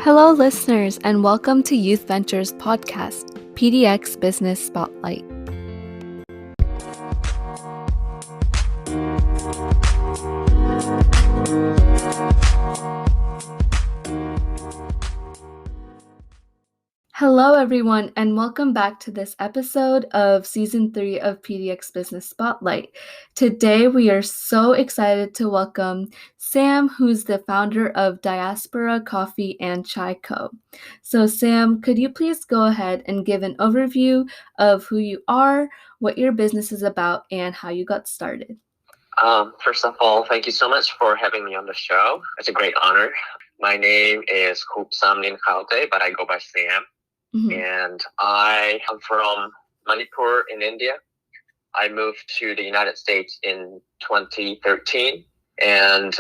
Hello, listeners, and welcome to Youth Ventures Podcast, PDX Business Spotlight. Hello, everyone, and welcome back to this episode of Season 3 of PDX Business Spotlight. Today, we are so excited to welcome Sam, who's the founder of Diaspora Coffee and Chai Co. So, Sam, could you please go ahead and give an overview of who you are, what your business is about, and how you got started? First of all, thank you so much for having me on the show. It's a great honor. My name is Kup Samlin Khaute, but I go by Sam. And I am from Manipur in India. I moved to the United States in 2013. And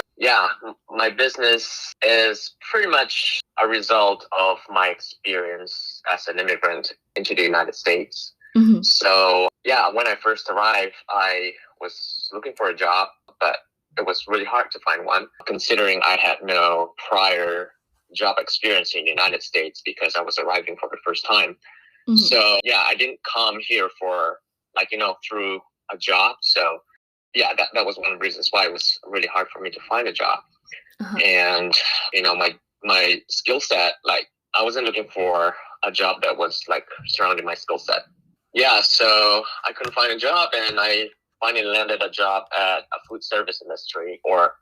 my business is pretty much a result of my experience as an immigrant into the United States. So, when I first arrived, I was looking for a job, but it was really hard to find one, considering I had no prior job experience in the United States because I was arriving for the first time. So I didn't come here for through a job. So that was one of the reasons why it was really hard for me to find a job. And my skill set, I wasn't looking for a job that was surrounding my skill set. So I couldn't find a job, and I finally landed a job at a food service industry, or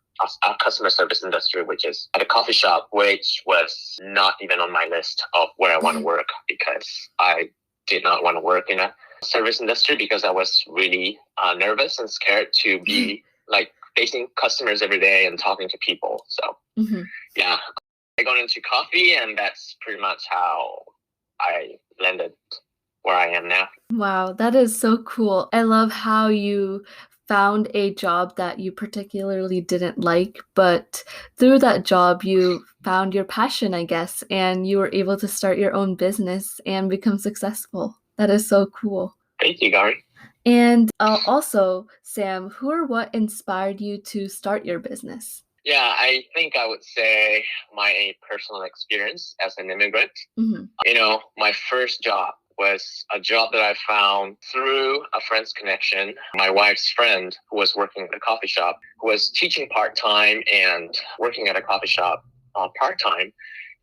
a customer service industry, which is at a coffee shop, which was not even on my list of where I want to work, because I did not want to work in a service industry because I was really nervous and scared to be facing customers every day and talking to people. So I got into coffee, and that's pretty much how I landed where I am now. Wow, that is so cool. I love how you found a job that you particularly didn't like, but through that job, you found your passion, I guess, and you were able to start your own business and become successful. That is so cool. Thank you, Gary. And also, Sam, who or what inspired you to start your business? I think I would say my personal experience as an immigrant. My first job was a job that I found through a friend's connection. My wife's friend, who was working at a coffee shop, who was teaching part-time and working at a coffee shop part-time.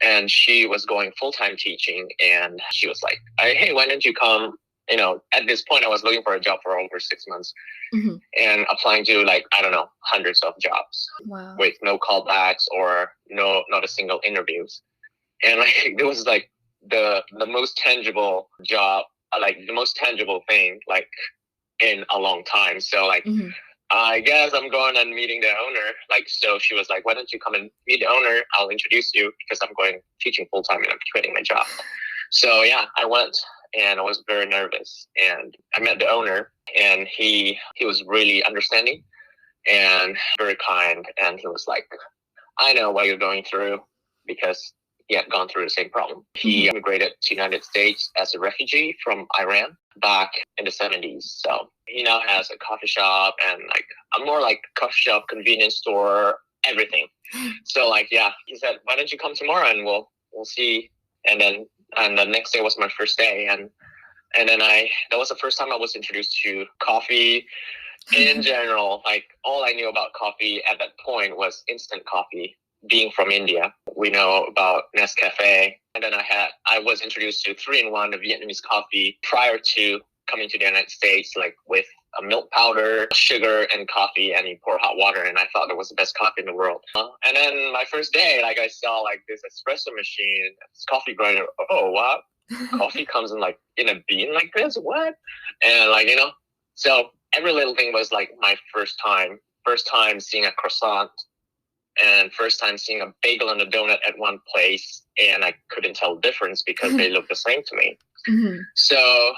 And she was going full-time teaching. And she was like, hey, why don't you come? At this point, I was looking for a job for over 6 months and applying to hundreds of jobs with no callbacks or not a single interviews. And it was the most tangible job, the most tangible thing in a long time. So I guess I'm going and meeting the owner. So she was like, why don't you come and meet the owner? I'll introduce you, because I'm going teaching full time and I'm quitting my job. So I went, and I was very nervous, and I met the owner, and he was really understanding and very kind. And he was like, I know what you're going through, because he had gone through the same problem. He immigrated to the United States as a refugee from Iran back in the 70s. So he now has a coffee shop and a more coffee shop, convenience store, everything. So he said, why don't you come tomorrow and we'll see. And the next day was my first day. And then that was the first time I was introduced to coffee in general. All I knew about coffee at that point was instant coffee. Being from India, we know about Nescafe. And then I was introduced to 3-in-1, the Vietnamese coffee, prior to coming to the United States, with a milk powder, sugar, and coffee, and you pour hot water. And I thought it was the best coffee in the world. And then my first day, I saw this espresso machine, this coffee grinder. Oh, wow. Coffee comes in a bean like this? What? And so every little thing was my first time seeing a croissant, and first time seeing a bagel and a donut at one place, and I couldn't tell the difference because they looked the same to me. So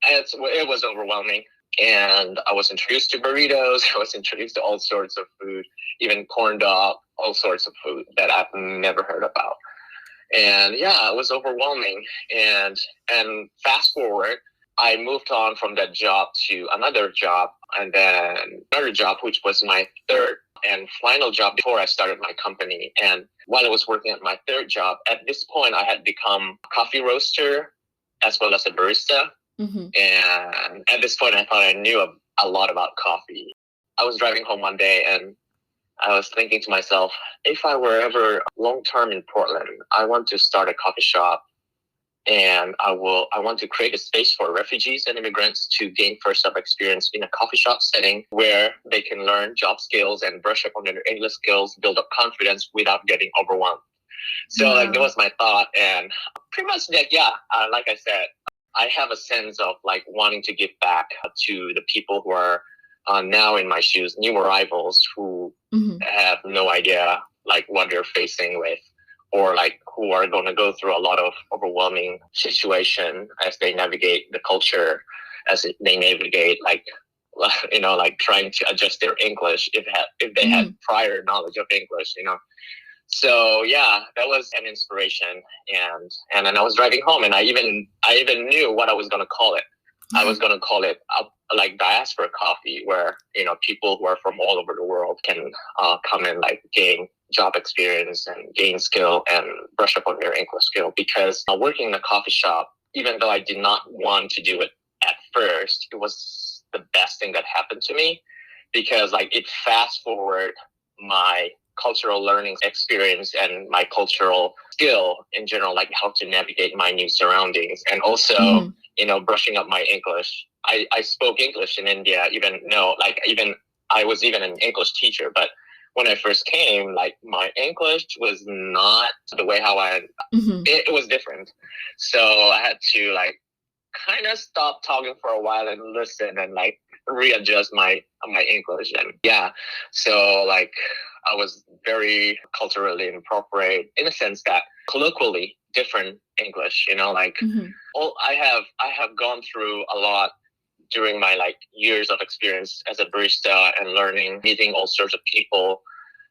it was overwhelming. And I was introduced to burritos. I was introduced to all sorts of food, even corn dog, all sorts of food that I've never heard about. And it was overwhelming. And fast forward, I moved on from that job to another job, and then another job, which was my third. and final job before I started my company. And while I was working at my third job, at this point, I had become a coffee roaster as well as a barista. And at this point, I thought I knew a lot about coffee. I was driving home one day and I was thinking to myself, if I were ever long-term in Portland, I want to start a coffee shop. And I want to create a space for refugees and immigrants to gain first-job experience in a coffee shop setting where they can learn job skills and brush up on their English skills, build up confidence without getting overwhelmed. So like that was my thought, and pretty much that, like I said, I have a sense of like wanting to give back to the people who are now in my shoes, new arrivals who have no idea like what they're facing with, or like who are going to go through a lot of overwhelming situation as they navigate the culture, as they navigate like trying to adjust their English if they had prior knowledge of English, So yeah, that was an inspiration, and then I was driving home, and I even knew what I was going to call it. I was going to call it like Diaspora Coffee, where people who are from all over the world can come and like gain job experience and gain skill and brush up on their English skill. Because working in a coffee shop, even though I did not want to do it at first, it was the best thing that happened to me, because like it fast forward my cultural learning experience and my cultural skill in general, like how to navigate my new surroundings, and also brushing up my English. I spoke English in India, I was even an English teacher, but when I first came, like my English was not the way how it was different. So I had to like kind of stop talking for a while and listen and like readjust my English. And so like I was very culturally inappropriate in the sense that colloquially different English, I have gone through a lot during my like years of experience as a barista and learning, meeting all sorts of people.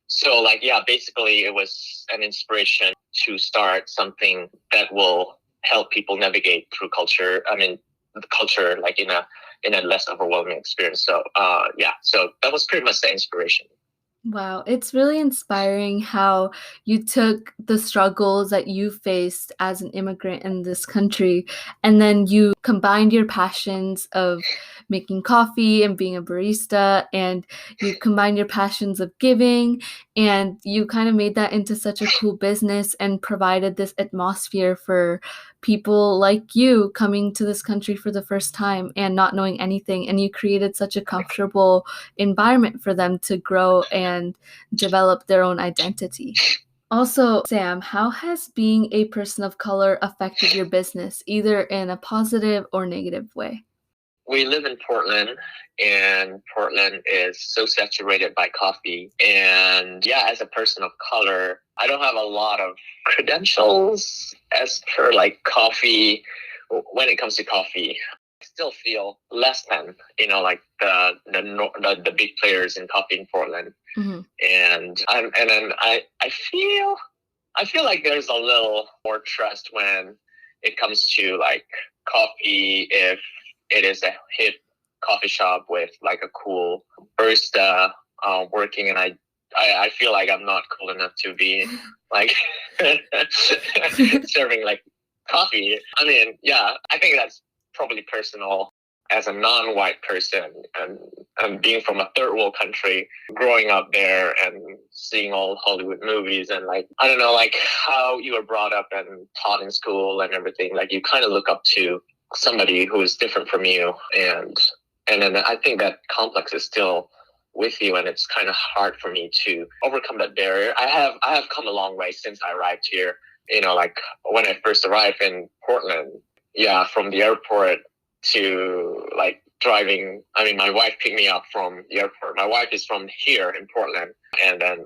So like, basically it was an inspiration to start something that will help people navigate through culture. I mean, the culture like in a less overwhelming experience. So so that was pretty much the inspiration. Wow, it's really inspiring how you took the struggles that you faced as an immigrant in this country, and then you combined your passions of making coffee and being a barista, and you combined your passions of giving, and you kind of made that into such a cool business and provided this atmosphere for people like you coming to this country for the first time and not knowing anything, and you created such a comfortable environment for them to grow and develop their own identity. Also, Sam, how has being a person of color affected your business, either in a positive or negative way? We live in Portland, and Portland is so saturated by coffee. And as a person of color, I don't have a lot of credentials as per like coffee. When it comes to coffee, I still feel less than like the big players in coffee in Portland. And then I feel like there's a little more trust when it comes to like coffee, if it is a hip coffee shop with like a cool barista working, and I feel like I'm not cool enough to be like serving like coffee. I mean, I think that's probably personal as a non-white person, and being from a third world country, growing up there and seeing all Hollywood movies, and like, I don't know, like how you were brought up and taught in school and everything, like you kind of look up to somebody who is different from you, and then I think that complex is still with you, and it's kind of hard for me to overcome that barrier. I have come a long way since I arrived here. Like when I first arrived in Portland, from the airport to like driving. I mean, my wife picked me up from the airport. My wife is from here in Portland, and then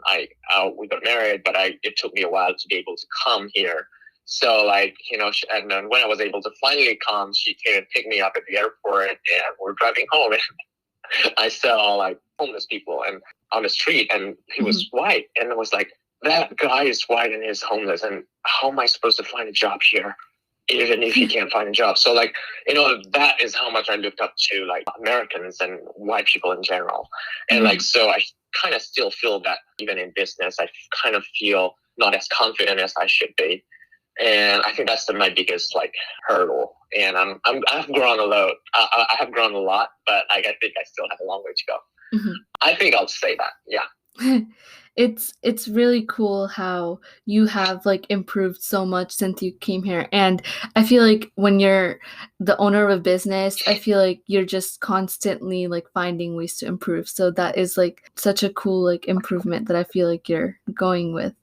we got married, but it took me a while to be able to come here. So like, and then when I was able to finally come, she came and picked me up at the airport, and we're driving home, and I saw like homeless people and on the street, and he was white, and it was like, that guy is white and is homeless, and how am I supposed to find a job here? even if you can't find a job. So like, that is how much I looked up to like Americans and white people in general. And like, so I kind of still feel that even in business, I kind of feel not as confident as I should be. And I think that's my biggest like hurdle. And I've grown a lot. I have grown a lot, but I think I still have a long way to go. I think I'll say that. Yeah. It's really cool how you have like improved so much since you came here. And I feel like when you're the owner of a business, I feel like you're just constantly like finding ways to improve. So that is like such a cool like improvement that I feel like you're going with.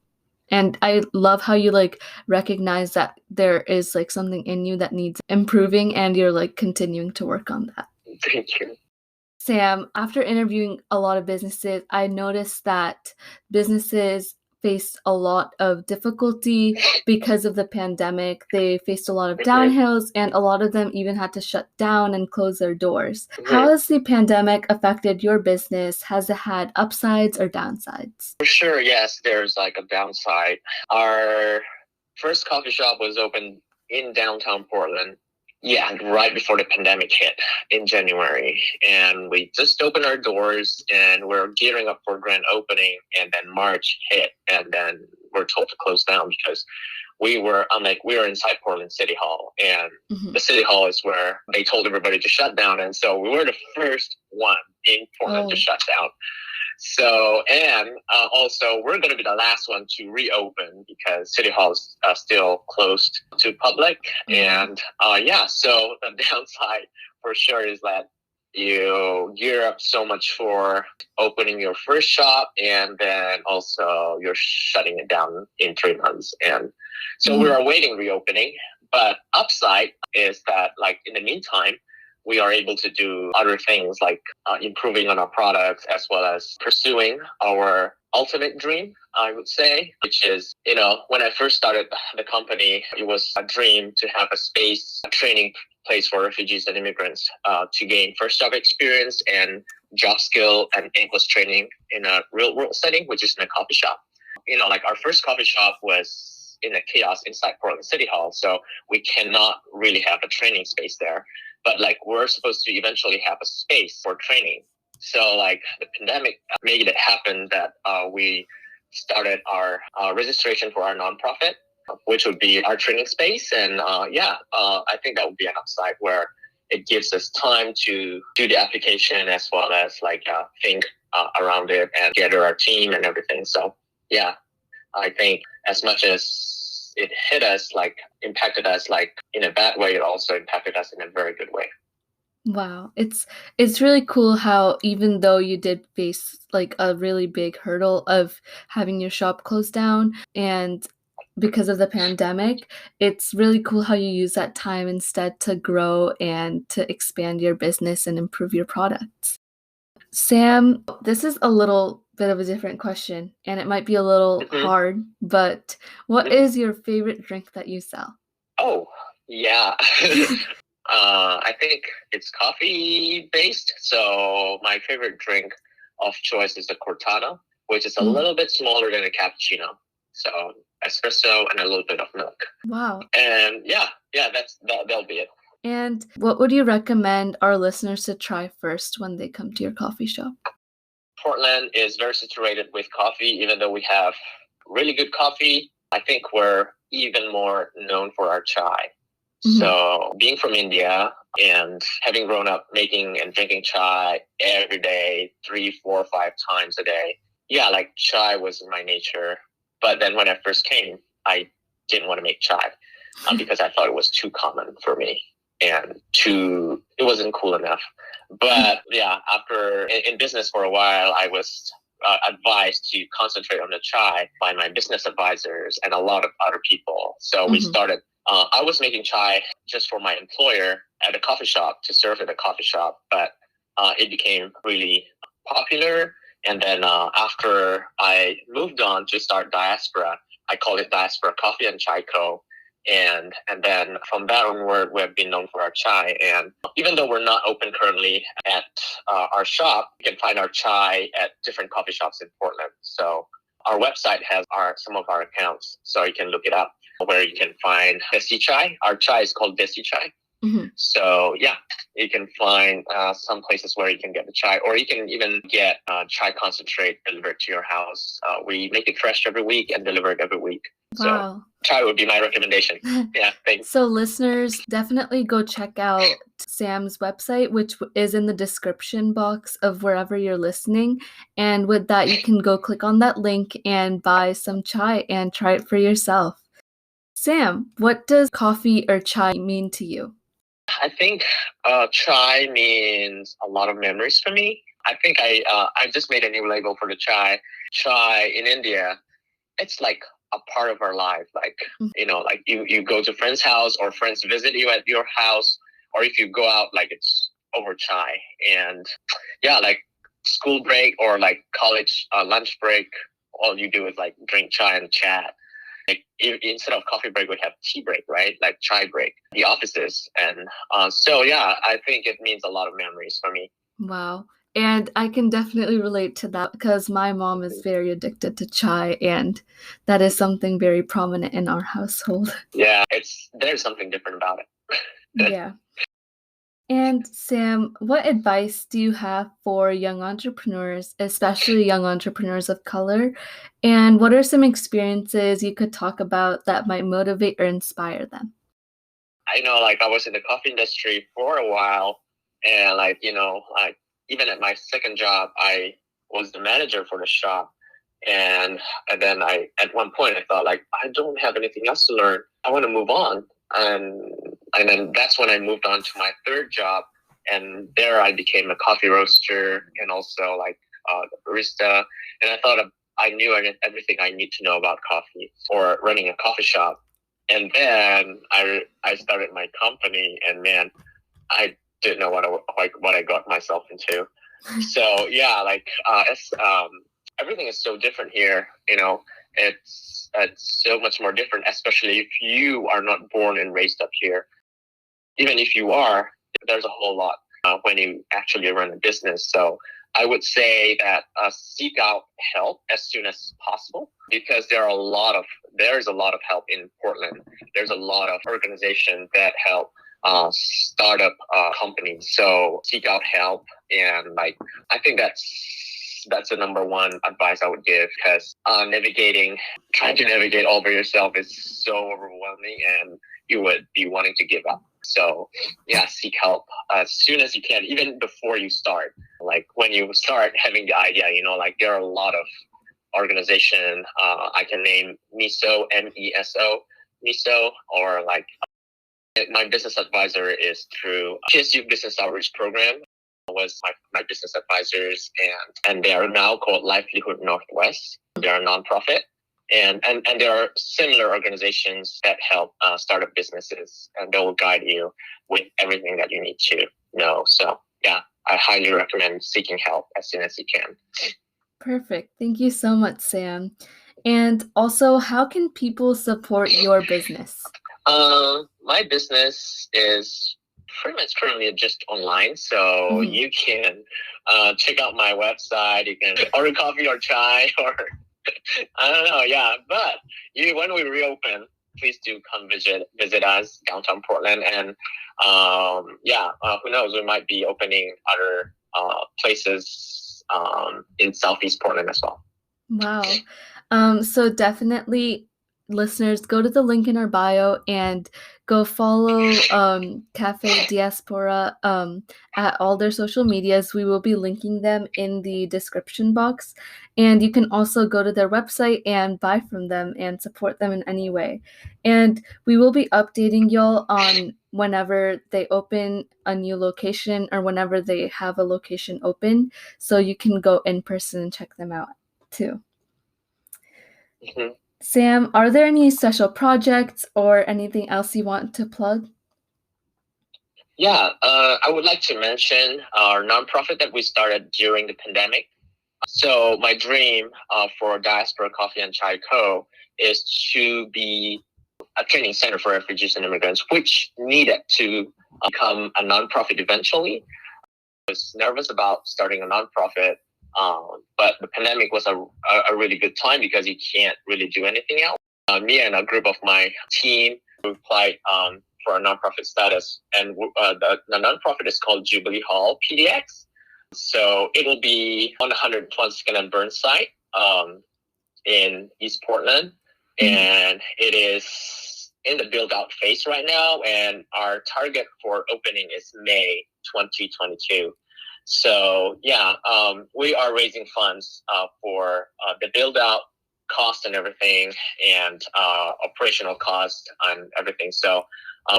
And I love how you like recognize that there is like something in you that needs improving and you're like continuing to work on that. Thank you. Sam, after interviewing a lot of businesses, I noticed that businesses faced a lot of difficulty because of the pandemic. They faced a lot of downhills, and a lot of them even had to shut down and close their doors. How has the pandemic affected your business? Has it had upsides or downsides? For sure, yes, there's like a downside. Our first coffee shop was opened in downtown Portland. Yeah, right before the pandemic hit in January. And we just opened our doors and we're gearing up for grand opening. And then March hit and then we're told to close down because we were inside Portland City Hall. And the City Hall is where they told everybody to shut down. And so we were the first one in Portland to shut down. So, and also we're going to be the last one to reopen because City Hall is still closed to public. And so the downside for sure is that you gear up so much for opening your first shop and then also you're shutting it down in 3 months. And so we're awaiting reopening. But upside is that like in the meantime, we are able to do other things like improving on our products as well as pursuing our ultimate dream, I would say, which is, when I first started the company, it was a dream to have a space, a training place for refugees and immigrants to gain first job experience and job skill and English training in a real world setting, which is in a coffee shop. Like our first coffee shop was in a kiosk inside Portland City Hall. So we cannot really have a training space there. But like we're supposed to eventually have a space for training. So like the pandemic made it happen that we started our registration for our nonprofit, which would be our training space. And I think that would be an upside where it gives us time to do the application as well as like think around it and gather our team and everything. So yeah, I think as much as it hit us, like impacted us like in a bad way, it also impacted us in a very good way. Wow. It's really cool how even though you did face like a really big hurdle of having your shop closed down and because of the pandemic, it's really cool how you use that time instead to grow and to expand your business and improve your products. Sam, this is a little bit of a different question, and it might be a little hard, but what is your favorite drink that you sell? Oh, yeah. I think it's coffee based. So my favorite drink of choice is the cortado, which is a little bit smaller than a cappuccino. So espresso and a little bit of milk. Wow. And that'll be it. And what would you recommend our listeners to try first when they come to your coffee shop? Portland is very saturated with coffee, even though we have really good coffee. I think we're even more known for our chai. So being from India and having grown up making and drinking chai every day, 3, 4, 5 times a day. Yeah, like chai was in my nature. But then when I first came, I didn't want to make chai because I thought it was too common for me and it wasn't cool enough. But yeah, after in business for a while, I was advised to concentrate on the chai by my business advisors and a lot of other people. So we started, I was making chai just for my employer at a coffee shop to serve at a coffee shop, but it became really popular. And then after I moved on to start Diaspora, I called it Diaspora Coffee and Chai Co. And then from that onward, we've been known for our chai. And even though we're not open currently at our shop, you can find our chai at different coffee shops in Portland. So our website has some of our accounts, so you can look it up. where you can find desi chai. Our chai is called desi chai. Mm-hmm. So yeah, you can find some places where you can get the chai, or you can even get chai concentrate delivered to your house. We make it fresh every week and deliver it every week. Wow. So chai would be my recommendation. Yeah, thanks. So listeners, definitely go check out Sam's website, which is in the description box of wherever you're listening. And with that, you can go click on that link and buy some chai and try it for yourself. Sam, what does coffee or chai mean to you? I think chai means a lot of memories for me. I think I just made a new label for the chai. Chai in India, it's like a part of our life. Like, like you go to friend's house or friends visit you at your house, or if you go out, like it's over chai. And yeah, like school break or like college lunch break, all you do is like drink chai and chat. Like instead of coffee break, we have tea break, right? Like chai break, the offices. And so, yeah, I think it means a lot of memories for me. Wow. And I can definitely relate to that because my mom is very addicted to chai, and that is something very prominent in our household. Yeah, there's something different about it. Yeah. And Sam, what advice do you have for young entrepreneurs, especially young entrepreneurs of color? And what are some experiences you could talk about that might motivate or inspire them? I know, like I was in the coffee industry for a while, and like even at my second job, I was the manager for the shop, and then at one point I thought like I don't have anything else to learn. I want to move on, and then that's when I moved on to my third job, and there I became a coffee roaster and also like the barista, and I thought I knew everything I need to know about coffee or running a coffee shop. And then I started my company, and man, I didn't know what I got myself into. So yeah, like everything is so different here. It's so much more different, especially if you are not born and raised up here. Even if you are, there's a whole lot when you actually run a business. So I would say that seek out help as soon as possible, because there's a lot of help in Portland. There's a lot of organizations that help startup companies. So seek out help, and like I think that's the number one advice I would give, because trying to navigate all by yourself is so overwhelming, and you would be wanting to give up. So yeah, seek help as soon as you can, even before you start. Like when you start having the idea, like there are a lot of organizations. I can name MISO, MESO, MISO, or like my business advisor is through PSU Business Outreach Program. Was my business advisors, and they are now called Livelihood Northwest. They're a nonprofit. And there are similar organizations that help startup businesses, and they will guide you with everything that you need to know. So yeah, I highly recommend seeking help as soon as you can. Perfect. Thank you so much, Sam. And also, how can people support your business? My business is pretty much currently just online, so you can check out my website. You can order coffee or chai or I don't know, yeah. But when we reopen, please do come visit us downtown Portland, and who knows, we might be opening other places in Southeast Portland as well. Wow. So definitely, listeners, go to the link in our bio and go follow Cafe Diaspora at all their social medias. We will be linking them in the description box. And you can also go to their website and buy from them and support them in any way. And we will be updating y'all on whenever they open a new location or whenever they have a location open, so you can go in person and check them out too. Mm-hmm. Sam, are there any special projects or anything else you want to plug? Yeah, I would like to mention our nonprofit that we started during the pandemic. So my dream for Diaspora Coffee and Chai Co. is to be a training center for refugees and immigrants, which needed to become a nonprofit eventually. I was nervous about starting a nonprofit, but the pandemic was a really good time because you can't really do anything else. me and a group of my team applied for a nonprofit status, and the nonprofit is called Jubilee Hall PDX. So it will be on the 100 plus Skin and Burn site in East Portland, and it is in the build out phase right now, and our target for opening is May 2022. So yeah, we are raising funds for the build out cost and everything, and operational cost and everything. So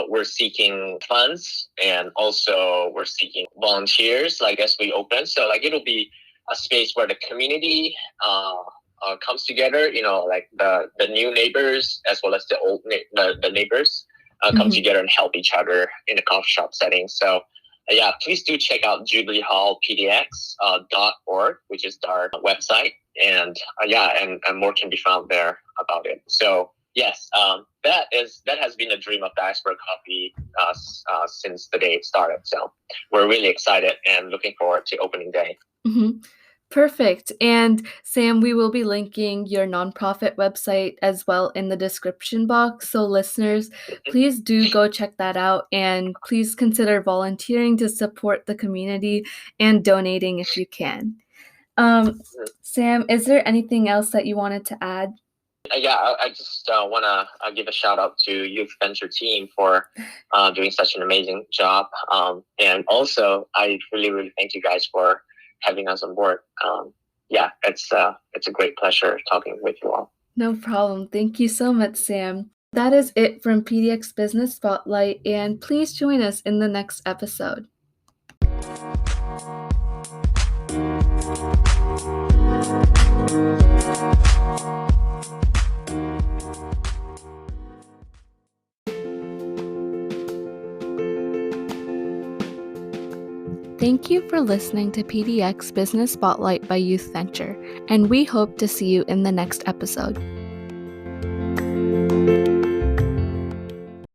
we're seeking funds, and also we're seeking volunteers like as we open. So like it'll be a space where the community comes together, like the new neighbors as well as the old the neighbors come together and help each other in a coffee shop setting. So yeah, please do check out jubileehallpdx.org, which is our website, and and more can be found there about it. So yes, that has been a dream of Diaspora Coffee since the day it started. So we're really excited and looking forward to opening day. Mm-hmm. Perfect. And Sam, we will be linking your nonprofit website as well in the description box. So listeners, please do go check that out, and please consider volunteering to support the community and donating if you can. Sam, is there anything else that you wanted to add? Yeah, I just want to give a shout out to Youth Venture team for doing such an amazing job. And also, I really, really thank you guys for having us on board. It's a great pleasure talking with you all. No problem. Thank you so much, Sam. That is it from PDX Business Spotlight, and please join us in the next episode. Thank you for listening to PDX Business Spotlight by Youth Venture, and we hope to see you in the next episode.